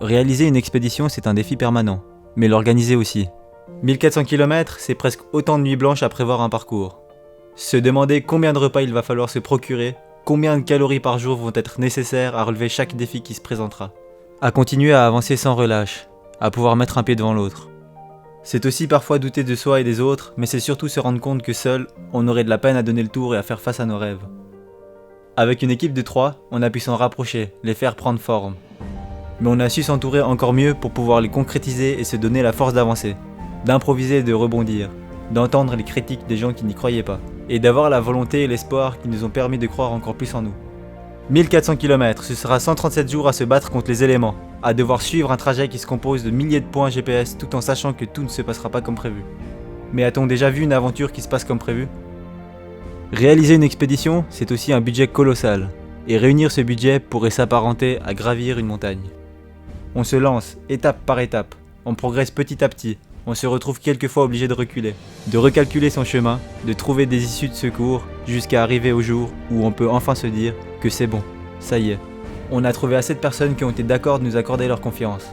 Réaliser une expédition, c'est un défi permanent, mais l'organiser aussi. 1400 km, c'est presque autant de nuits blanches à prévoir un parcours. Se demander combien de repas il va falloir se procurer, combien de calories par jour vont être nécessaires à relever chaque défi qui se présentera. À continuer à avancer sans relâche, à pouvoir mettre un pied devant l'autre. C'est aussi parfois douter de soi et des autres, mais c'est surtout se rendre compte que seul, on aurait de la peine à donner le tour et à faire face à nos rêves. Avec une équipe de 3, on a pu s'en rapprocher, les faire prendre forme. Mais on a su s'entourer encore mieux pour pouvoir les concrétiser et se donner la force d'avancer, d'improviser et de rebondir, d'entendre les critiques des gens qui n'y croyaient pas, et d'avoir la volonté et l'espoir qui nous ont permis de croire encore plus en nous. 1400 km, ce sera 137 jours à se battre contre les éléments, à devoir suivre un trajet qui se compose de milliers de points GPS tout en sachant que tout ne se passera pas comme prévu. Mais a-t-on déjà vu une aventure qui se passe comme prévu ? Réaliser une expédition, c'est aussi un budget colossal, et réunir ce budget pourrait s'apparenter à gravir une montagne. On se lance, étape par étape, on progresse petit à petit, on se retrouve quelquefois obligé de reculer, de recalculer son chemin, de trouver des issues de secours, jusqu'à arriver au jour où on peut enfin se dire que c'est bon, ça y est. On a trouvé assez de personnes qui ont été d'accord de nous accorder leur confiance.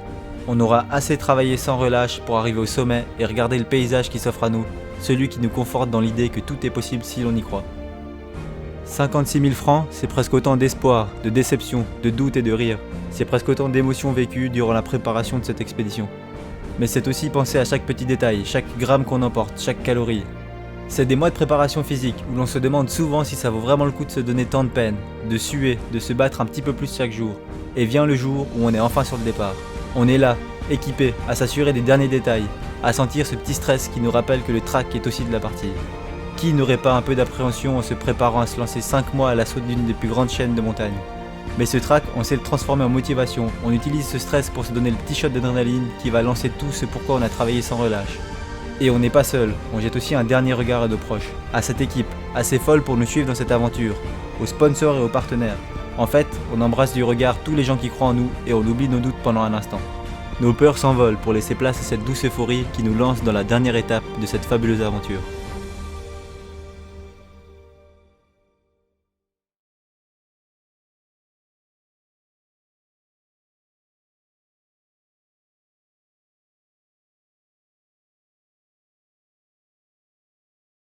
On aura assez travaillé sans relâche pour arriver au sommet et regarder le paysage qui s'offre à nous, celui qui nous conforte dans l'idée que tout est possible si l'on y croit. 56 000 francs, c'est presque autant d'espoir, de déception, de doute et de rire. C'est presque autant d'émotions vécues durant la préparation de cette expédition. Mais c'est aussi penser à chaque petit détail, chaque gramme qu'on emporte, chaque calorie. C'est des mois de préparation physique où l'on se demande souvent si ça vaut vraiment le coup de se donner tant de peine, de suer, de se battre un petit peu plus chaque jour. Et vient le jour où on est enfin sur le départ. On est là, équipé, à s'assurer des derniers détails, à sentir ce petit stress qui nous rappelle que le track est aussi de la partie. Qui n'aurait pas un peu d'appréhension en se préparant à se lancer 5 mois à l'assaut d'une des plus grandes chaînes de montagnes ? Mais ce track, on sait le transformer en motivation, on utilise ce stress pour se donner le petit shot d'adrénaline qui va lancer tout ce pourquoi on a travaillé sans relâche. Et on n'est pas seul, on jette aussi un dernier regard à nos proches, à cette équipe, assez folle pour nous suivre dans cette aventure, aux sponsors et aux partenaires. En fait, on embrasse du regard tous les gens qui croient en nous et on oublie nos doutes pendant un instant. Nos peurs s'envolent pour laisser place à cette douce euphorie qui nous lance dans la dernière étape de cette fabuleuse aventure.